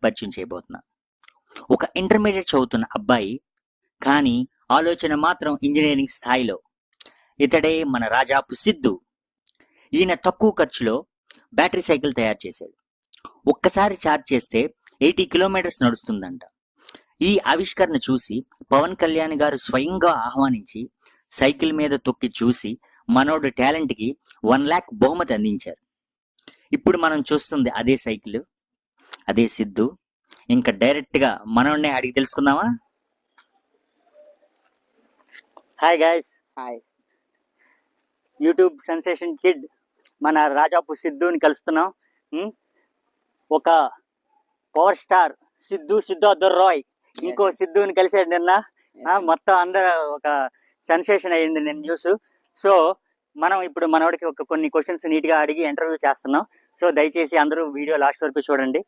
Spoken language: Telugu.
పరిచయం చేయబోతున్నా. ఒక ఇంటర్మీడియట్ చదువుతున్న అబ్బాయి, కానీ ఆలోచన మాత్రం ఇంజనీరింగ్ స్థాయిలో. ఇతడే మన రాజాపు సిద్ధు. ఈయన తక్కువ ఖర్చులో బ్యాటరీ సైకిల్ తయారు చేశాడు. ఒక్కసారి ఛార్జ్ చేస్తే 80 కిలోమీటర్స్ నడుస్తుందంట. ఈ ఆవిష్కరణ చూసి పవన్ కళ్యాణ్ గారు స్వయంగా ఆహ్వానించి సైకిల్ మీద తొక్కి చూసి మనోడు టాలెంట్కి 1 lakh బహుమతి అందించారు. ఇప్పుడు మనం చూస్తుంది అదే సైకిల్, అదే సిద్ధు. ఇంకా డైరెక్ట్గా మనోడినే అడిగి తెలుసుకుందామా? Hi guys. Hi. YouTube sensation kid మన రాజాపు సిద్ధుని కలుస్తున్నాం. ఒక పవర్ స్టార్ సిద్ధార్థ రాయ్ ఇంకో సిద్ధుని కలిసాడు నిన్న. మొత్తం అందరూ ఒక సెన్సేషన్ అయ్యింది నేను న్యూస్. సో మనం ఇప్పుడు మనోడికి కొన్ని క్వశ్చన్స్ నీట్గా అడిగి ఇంటర్వ్యూ చేస్తున్నాం. సో దయచేసి అందరూ వీడియో లాస్ట్ వరకు చూడండి.